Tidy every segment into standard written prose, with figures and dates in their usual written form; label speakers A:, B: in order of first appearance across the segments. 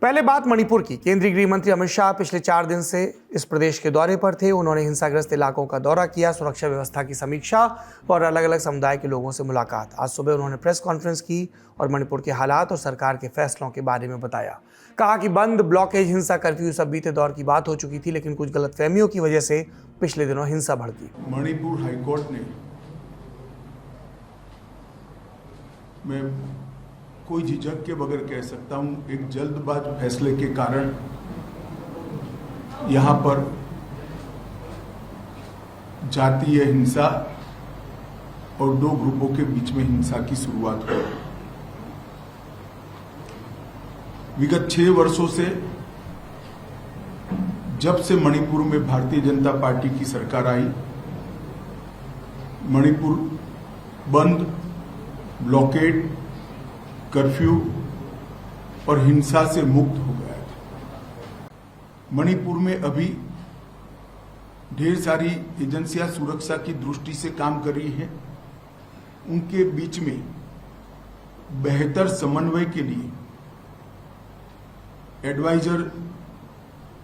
A: पहले बात मणिपुर की। केंद्रीय गृह मंत्री अमित शाह पिछले 4 दिन से इस प्रदेश के दौरे पर थे। उन्होंने हिंसाग्रस्त इलाकों का दौरा किया, सुरक्षा व्यवस्था की समीक्षा और अलग अलग समुदाय के लोगों से मुलाकात। आज सुबह उन्होंने प्रेस कॉन्फ्रेंस की और मणिपुर के हालात और सरकार के फैसलों के बारे में बताया। कहा कि बंद, ब्लॉकेज, हिंसा, कर्फ्यू सब बीते दौर की बात हो चुकी थी, लेकिन कुछ गलतफहमियों की वजह से पिछले दिनों हिंसा भड़की।
B: मणिपुर हाईकोर्ट ने मैं कोई झिझक के बगैर कह सकता हूं, एक जल्दबाज फैसले के कारण यहां पर जातीय हिंसा और 2 ग्रुपों के बीच में हिंसा की शुरुआत हुई। विगत 6 वर्षों से जब से मणिपुर में भारतीय जनता पार्टी की सरकार आई, मणिपुर बंद, ब्लॉकेड, कर्फ्यू और हिंसा से मुक्त हो गया था। मणिपुर में अभी ढेर सारी एजेंसियां सुरक्षा की दृष्टि से काम कर रही हैं। उनके बीच में बेहतर समन्वय के लिए एडवाइजर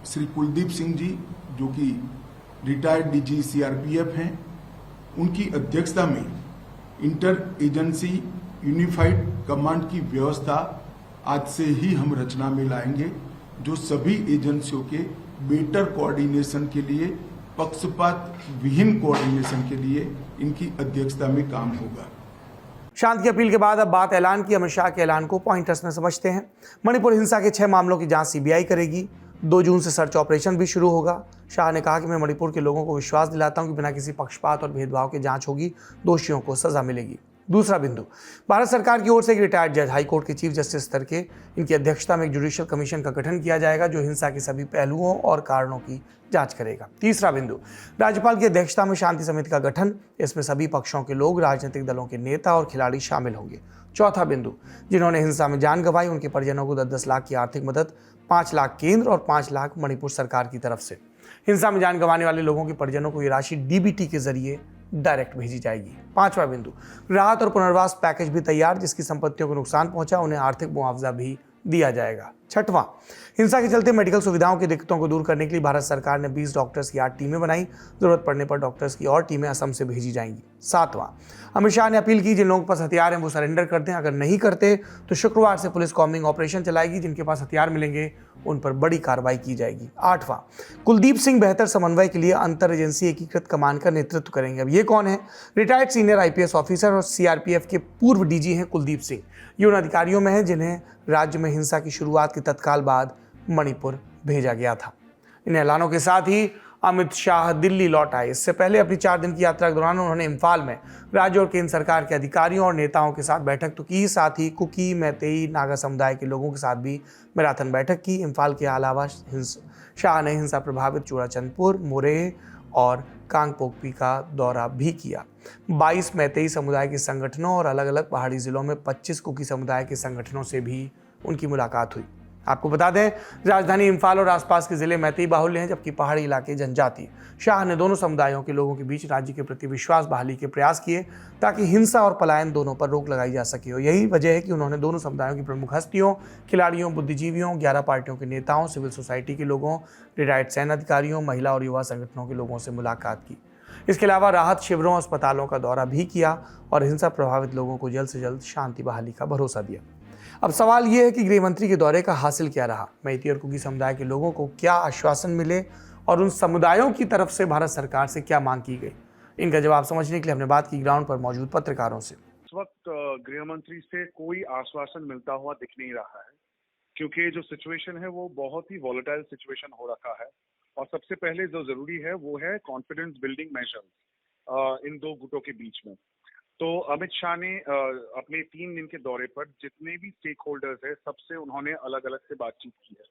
B: श्री कुलदीप सिंह जी, जो कि रिटायर्ड डीजी सीआरपीएफ हैं, उनकी अध्यक्षता में इंटर एजेंसी यूनिफाइड कमांड की व्यवस्था आज से ही हम रचना में लाएंगे, जो सभी एजेंसियों के बेटर कोऑर्डिनेशन के लिए, पक्षपात विहीन कोऑर्डिनेशन के लिए इनकी अध्यक्षता में काम होगा।
A: शांति की अपील के बाद अब बात ऐलान की। अमित शाह के ऐलान को पॉइंटर्स में समझते हैं। मणिपुर हिंसा के 6 मामलों की जांच सीबीआई करेगी। 2 जून से सर्च ऑपरेशन भी शुरू होगा। शाह ने कहा कि मैं मणिपुर के लोगों को विश्वास दिलाता हूं कि बिना किसी पक्षपात और भेदभाव के जांच होगी, दोषियों को सजा मिलेगी। दूसरा बिंदु, भारत सरकार की ओर से एक रिटायर्ड जज, हाईकोर्ट के चीफ जस्टिस स्तर के, इनकी अध्यक्षता में एक जुडिशियल कमीशन का गठन किया जाएगा, जो हिंसा के सभी पहलुओं और कारणों की जांच करेगा। तीसरा बिंदु, राज्यपाल की अध्यक्षता में शांति समिति का गठन। इसमें सभी पक्षों के लोग, राजनीतिक दलों के नेता और खिलाड़ी शामिल होंगे। चौथा बिंदु, जिन्होंने हिंसा में जान गंवाई, उनके परिजनों को 10-10 लाख की आर्थिक मदद, 5 लाख केंद्र और 5 लाख मणिपुर सरकार की तरफ से। हिंसा में जान गंवाने वाले लोगों के परिजनों को ये राशि डीबीटी के जरिए डायरेक्ट भेजी जाएगी। पांचवा बिंदु, राहत और पुनर्वास पैकेज भी तैयार। जिसकी संपत्तियों को नुकसान पहुंचा, उन्हें आर्थिक मुआवजा भी दिया जाएगा। छठवां, हिंसा के चलते मेडिकल सुविधाओं की दिक्कतों को दूर करने के लिए भारत सरकार ने 20 डॉक्टर्स की 8 टीमें बनाई। जरूरत पड़ने पर डॉक्टर्स की और टीमें असम से भेजी जाएंगी। सातवां, अमित शाह ने अपील की, जिन लोगों के पास हथियार हैं वो सरेंडर कर दें। अगर नहीं करते तो शुक्रवार से पुलिस कॉम्बिंग ऑपरेशन चलाएगी। जिनके पास हथियार मिलेंगे उन पर बड़ी कार्रवाई की जाएगी। आठवां, कुलदीप सिंह बेहतर समन्वय के लिए अंतर एजेंसी एकीकृत कमान का नेतृत्व करेंगे। अब ये कौन है? रिटायर्ड सीनियर आईपीएस ऑफिसर और सीआरपीएफ के पूर्व डीजी हैं कुलदीप सिंह। ये उन अधिकारियों में है जिन्हें राज्य में हिंसा की शुरुआत के तत्काल बाद मणिपुर भेजा गया था। इन ऐलानों के साथ ही अमित शाह दिल्ली लौट आए। इससे पहले अपनी 4 दिन की यात्रा के दौरान उन्होंने इम्फाल में राज्य और केंद्र सरकार के अधिकारियों और नेताओं के साथ बैठक तो की, साथ ही कुकी, मैतेई, नागा समुदाय के लोगों के साथ भी मैराथन बैठक की। इम्फाल के अलावा शाह ने हिंसा प्रभावित चूड़ाचंदपुर, मोरेह और कांगपोकपी का दौरा भी किया। 22 मैतेई समुदाय के संगठनों और अलग अलग पहाड़ी जिलों में 25 कुकी समुदाय के संगठनों से भी उनकी मुलाकात हुई। आपको बता दें, राजधानी इम्फाल और आसपास के जिले मैतेई बाहुल्य हैं, जबकि पहाड़ी इलाके जनजातीय। शाह ने दोनों समुदायों के लोगों के बीच राज्य के प्रति विश्वास बहाली के प्रयास किए, ताकि हिंसा और पलायन दोनों पर रोक लगाई जा सके। और यही वजह है कि उन्होंने दोनों समुदायों की प्रमुख हस्तियों, खिलाड़ियों, बुद्धिजीवियों, 11 पार्टियों के नेताओं, सिविल सोसाइटी के लोगों, रिटायर्ड सैन्य अधिकारियों, महिला और युवा संगठनों के लोगों से मुलाकात की। इसके अलावा राहत शिविरों, अस्पतालों का दौरा भी किया और हिंसा प्रभावित लोगों को जल्द से जल्द शांति बहाली का भरोसा दिया। अब सवाल यह है कि गृह मंत्री के दौरे का हासिल क्या रहा? मैती और कुकी समुदाय के लोगों को क्या आश्वासन मिले और उन समुदायों की तरफ से भारत सरकार से क्या मांग की गई? इनका जवाब समझने के लिए हमने बात की ग्राउंड पर मौजूद पत्रकारों से।
C: इस वक्त गृह मंत्री से कोई आश्वासन मिलता हुआ दिख नहीं रहा है, क्योंकि जो सिचुएशन है वो बहुत ही वॉलेटाइल सिचुएशन हो रखा है। और सबसे पहले जो जरूरी है वो है कॉन्फिडेंस बिल्डिंग मेजर्स इन 2 गुटों के बीच में। तो अमित शाह ने अपने 3 दिन के दौरे पर जितने भी स्टेक होल्डर्स है सबसे उन्होंने अलग अलग से बातचीत की है,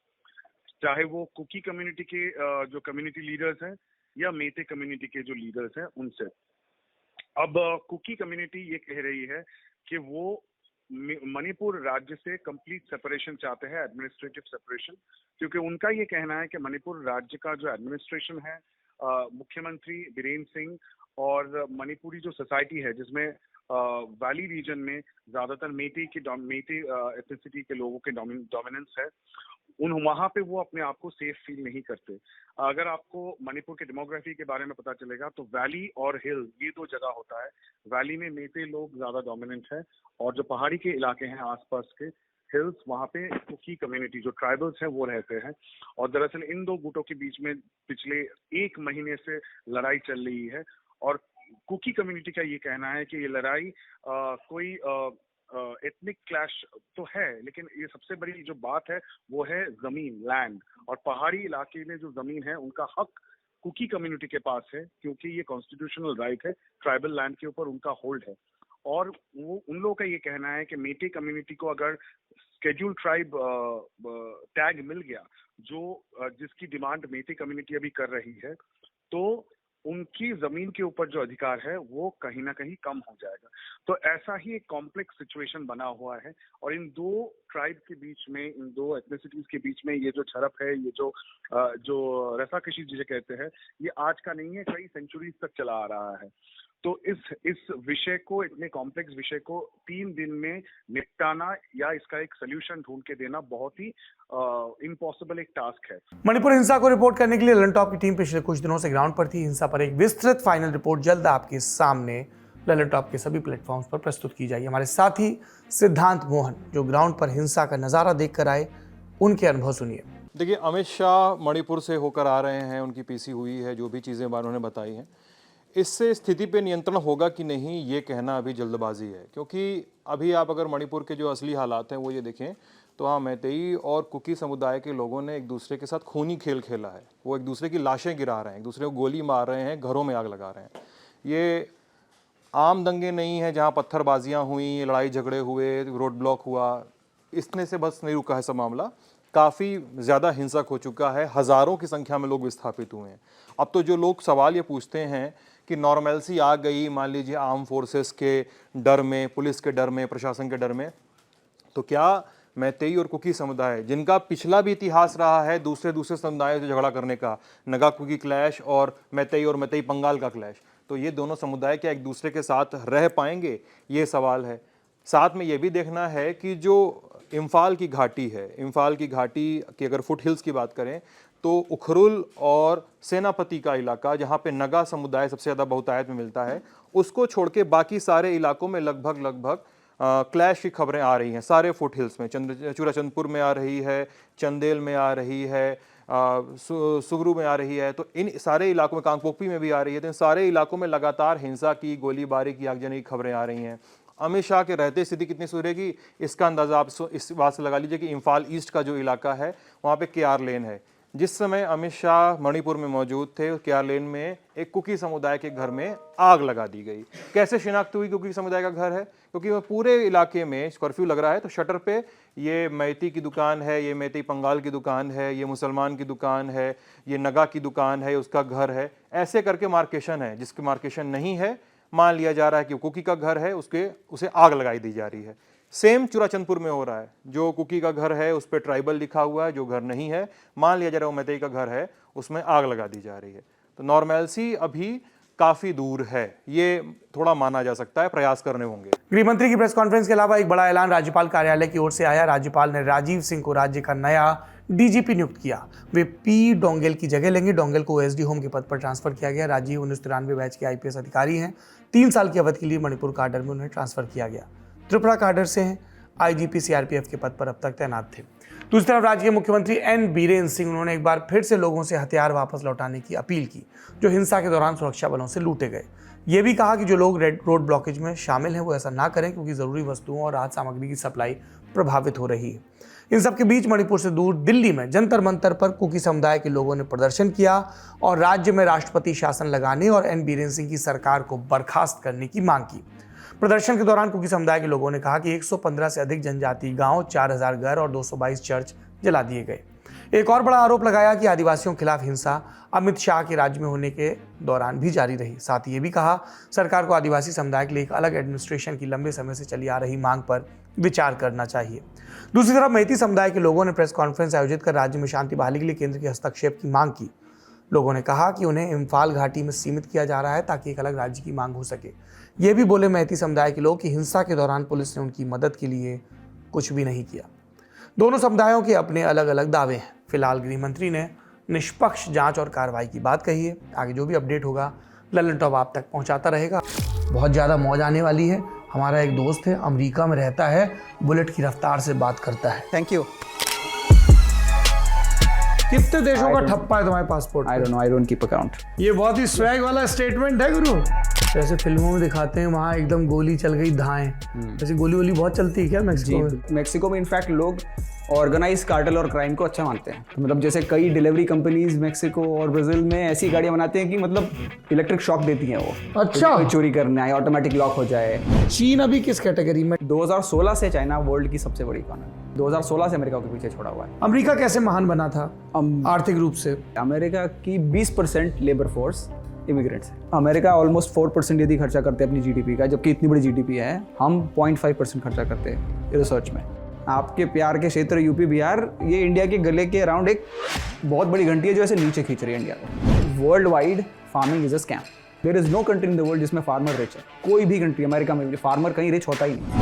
C: चाहे वो कुकी कम्युनिटी के जो कम्युनिटी लीडर्स हैं या मेते कम्युनिटी के जो लीडर्स हैं उनसे। अब कुकी कम्युनिटी ये कह रही है कि वो मणिपुर राज्य से कंप्लीट सेपरेशन चाहते हैं, एडमिनिस्ट्रेटिव सेपरेशन, क्योंकि उनका ये कहना है कि मणिपुर राज्य का जो एडमिनिस्ट्रेशन है मुख्यमंत्री बीरेंद्र सिंह और मणिपुरी जो सोसाइटी है जिसमें वैली रीजन में ज्यादातर मेटे एथनिसिटी के लोगों के डोमिनेंस है, वहां पे वो अपने आप को सेफ फील नहीं करते। अगर आपको मणिपुर के डेमोग्राफी के बारे में पता चलेगा तो वैली और हिल ये दो जगह होता है। वैली में मेटे लोग ज्यादा डोमिनेंट है और जो पहाड़ी के इलाके हैं आसपास के हिल्स, वहां पे कुकी कम्युनिटी जो ट्राइबल्स हैं वो रहते हैं। और दरअसल इन दो गुटों के बीच में पिछले 1 महीने से लड़ाई चल रही है और कुकी कम्युनिटी का ये कहना है कि ये लड़ाई कोई एथनिक क्लैश तो है, लेकिन ये सबसे बड़ी जो बात है वो है जमीन, लैंड। और पहाड़ी इलाके में जो जमीन है उनका हक कुकी कम्युनिटी के पास है, क्योंकि ये कॉन्स्टिट्यूशनल राइट है, ट्राइबल लैंड के ऊपर उनका होल्ड है। और वो उन लोगों का ये कहना है कि मेटे कम्युनिटी को अगर स्केड्यूल ट्राइब टैग मिल गया, जो जिसकी डिमांड मेटे कम्युनिटी अभी कर रही है, तो उनकी जमीन के ऊपर जो अधिकार है वो कहीं ना कहीं कम हो जाएगा। तो ऐसा ही एक कॉम्प्लेक्स सिचुएशन बना हुआ है और इन दो ट्राइब के बीच में, इन दो एथनिसिटीज के बीच में ये जो झड़प है, ये जो रसाकशी जिसे कहते हैं, ये आज का नहीं है, कई सेंचुरीज तक चला आ रहा है। तो इस विषय को, इतने कॉम्प्लेक्स विषय को 3 दिन में निपटाना या इसका एक सोल्यूशन ढूंढ के देना बहुत ही इम्पॉसिबल एक टास्क है।
A: मणिपुर हिंसा को रिपोर्ट करने के लिए ललन टॉप की टीम पिछले कुछ दिनों से ग्राउंड पर थी। हिंसा पर एक विस्तृत फाइनल रिपोर्ट जल्द आपके सामने ललन टॉप के सभी प्लेटफॉर्म्स पर प्रस्तुत की जाएगी। हमारे साथी सिद्धांत मोहन जो ग्राउंड पर हिंसा का नजारा देख कर आए, उनके अनुभव सुनिए।
D: देखिए, अमित शाह मणिपुर से होकर आ रहे हैं, उनकी पीसी हुई है, जो भी चीज़ें उन्होंने बताई हैं, इससे स्थिति पे नियंत्रण होगा कि नहीं ये कहना अभी जल्दबाजी है। क्योंकि अभी आप अगर मणिपुर के जो असली हालात हैं वो ये देखें तो हाँ, मैतेई और कुकी समुदाय के लोगों ने एक दूसरे के साथ खूनी खेल खेला है। वो एक दूसरे की लाशें गिरा रहे हैं, एक दूसरे को गोली मार रहे हैं, घरों में आग लगा रहे हैं। ये आम दंगे नहीं है जहाँ पत्थरबाजियाँ हुई, लड़ाई झगड़े हुए, रोड ब्लॉक हुआ, इतने से बस नहीं रुका है सब मामला। काफ़ी ज़्यादा हिंसक हो चुका है, हज़ारों की संख्या में लोग विस्थापित हुए हैं। अब तो जो लोग सवाल ये पूछते हैं कि नॉर्मलसी आ गई, मान लीजिए आर्म फोर्सेस के डर में, पुलिस के डर में, प्रशासन के डर में, तो क्या मैतेई और कुकी समुदाय, जिनका पिछला भी इतिहास रहा है दूसरे समुदायों से झगड़ा करने का, नगा कुकी क्लैश और मैतेई पंगाल का क्लैश, तो ये दोनों समुदाय क्या एक दूसरे के साथ रह पाएंगे, ये सवाल है। साथ में ये भी देखना है कि जो इम्फाल की घाटी है, इम्फाल की घाटी की अगर फुट हिल्स की बात करें तो उखरुल और सेनापति का इलाका, जहाँ पे नगा समुदाय सबसे ज़्यादा बहुतायत में मिलता है, उसको छोड़ के बाकी सारे इलाकों में लगभग क्लैश की खबरें आ रही हैं। सारे फुट हिल्स में, चूराचंदपुर में आ रही है, चंदेल में आ रही है, सुगरू में आ रही है, तो इन सारे इलाकों में, कांगपोकपी में भी आ रही है। तो इन सारे इलाकों में लगातार हिंसा की, गोलीबारी की, आगजनी की खबरें आ रही हैं। अमित शाह के रहते स्थिति कितनी सुधरेगी इसका अंदाजा आप इस बात से लगा लीजिए कि इम्फाल ईस्ट का जो इलाका है वहाँ पे केआर लेन है। जिस समय अमित शाह मणिपुर में मौजूद थे, केआर लेन में एक कुकी समुदाय के घर में आग लगा दी गई। कैसे शिनाख्त हुई कुकी समुदाय का घर है? क्योंकि वह पूरे इलाके में कर्फ्यू लग रहा है, तो शटर पे ये मैती की दुकान है, ये मैती पंगाल की दुकान है, ये मुसलमान की दुकान है, ये नगा की दुकान है, उसका घर है, ऐसे करके मार्केशन है। जिसकी मार्केशन नहीं है, मान लिया जा रहा है कि कुकी का घर है, उसे आग लगाई दी जा रही है। सेम चूराचंदपुर में हो रहा है, जो कुकी का घर है उस पर ट्राइबल लिखा हुआ है, जो घर नहीं है मान लिया जा रहा है वो मैतेई का घर है, उसमें आग लगा दी जा रही है। तो नॉर्मलसी अभी काफी दूर है, ये थोड़ा माना जा सकता है, प्रयास करने होंगे।
A: गृह मंत्री की प्रेस कॉन्फ्रेंस के अलावा एक बड़ा ऐलान राज्यपाल कार्यालय की ओर से आया। राज्यपाल ने राजीव सिंह को राज्य का नया डीजीपी नियुक्त किया। वे पी डोंगेल की जगह लेंगे। डोंगेल को एसडी होम के पद पर ट्रांसफर किया गया। राजीव 1993 बैच के आईपीएस अधिकारी हैं। 3 साल की अवधि के लिए मणिपुर काडर में उन्हें ट्रांसफर किया गया। त्रिपुरा काडर से हैं। आईजीपी सीआरपीएफ के पद पर अब तक तैनात थे। दूसरी तरफ राज्य के मुख्यमंत्री एन बीरेन सिंह, उन्होंने एक बार फिर से लोगों से हथियार वापस लौटाने की अपील की जो हिंसा के दौरान सुरक्षा बलों से लूटे गए। ये भी कहा कि जो लोग रोड ब्लॉकेज में शामिल हैं वो ऐसा ना करें, क्योंकि जरूरी वस्तुओं और राहत सामग्री की सप्लाई प्रभावित हो रही है। इन सबके बीच मणिपुर से दूर दिल्ली में जंतर मंतर पर कुकी समुदाय के लोगों ने प्रदर्शन किया और राज्य में राष्ट्रपति शासन लगाने और एन बीरेन सिंह की सरकार को बर्खास्त करने की मांग की। प्रदर्शन के दौरान कुकी समुदाय के लोगों ने कहा कि 115 से अधिक जनजातीय गांव, 4000 घर और 222 चर्च जला दिए गए। एक और बड़ा आरोप लगाया कि आदिवासियों के खिलाफ हिंसा अमित शाह के राज्य में होने के दौरान भी जारी रही। साथ ही ये भी कहा सरकार को आदिवासी समुदाय के लिए एक अलग एडमिनिस्ट्रेशन की लंबे समय से चली आ रही मांग पर विचार करना चाहिए। दूसरी तरफ मैती समुदाय के लोगों ने प्रेस कॉन्फ्रेंस आयोजित कर राज्य में शांति बहाली के लिए केंद्र के हस्तक्षेप की मांग की। लोगों ने कहा कि उन्हें इम्फाल घाटी में सीमित किया जा रहा है ताकि एक अलग राज्य की मांग हो सके। ये भी बोले मैती समुदाय के लोग कि हिंसा के दौरान पुलिस ने उनकी मदद के लिए कुछ भी नहीं किया। दोनों समुदायों के अपने अलग अलग दावे हैं। फिलहाल गृह मंत्री ने निष्पक्ष जांच और कार्रवाई की बात कही है। आगे जो भी अपडेट होगा ललन टॉप आप तक पहुंचाता रहेगा। बहुत ज़्यादा मौज आने वाली है। हमारा एक दोस्त है, अमेरिका में रहता है, बुलेट की रफ्तार से बात करता है।
E: Thank you.
A: कितने देशों का ठप्पा है तुम्हारे passport?
E: I don't know, I don't keep account.
A: ये बहुत ही स्वैग वाला स्टेटमेंट है गुरु। जैसे फिल्मों में दिखाते हैं वहाँ एकदम गोली चल गई धाएं, वैसे गोली वोली बहुत चलती है क्या मैक्सिको में?
E: मेक्सिको में इनफैक्ट लोग ऑर्गेनाइज कार्टेल और क्राइम को अच्छा मानते हैं। तो मतलब जैसे कई डिलीवरी कंपनीज मेक्सिको और ब्राजील में ऐसी गाड़ियां बनाते हैं कि मतलब इलेक्ट्रिक शॉक देती हैं वो।
A: अच्छा।
E: कोई चोरी करने आए, ऑटोमेटिक लॉक हो जाए।
A: चीन अभी किस कैटेगरी में?
E: 2016 से चाइना वर्ल्ड की सबसे बड़ी इकोनॉमी, 2016 से अमेरिका के पीछे छोड़ा हुआ है।
A: अमेरिका कैसे महान बना था आर्थिक रूप से?
E: अमेरिका की 20% लेबर फोर्स इमिग्रेंट्स है। अमेरिका ऑलमोस्ट 4% यदि खर्चा करते हैं अपनी जीडीपी का, जबकि इतनी बड़ी जीडीपी है। हम 0.5% खर्चा करते हैं रिसर्च में। आपके प्यार के क्षेत्र यूपी बिहार, ये इंडिया के गले के अराउंड एक बहुत बड़ी घंटी है जो ऐसे नीचे खींच रही है इंडिया को। World wide farming is a scam. There is no country in the world जिसमें फार्मर रिच है। कोई भी कंट्री, अमेरिका में भी फार्मर कहीं रिच होता ही नहीं।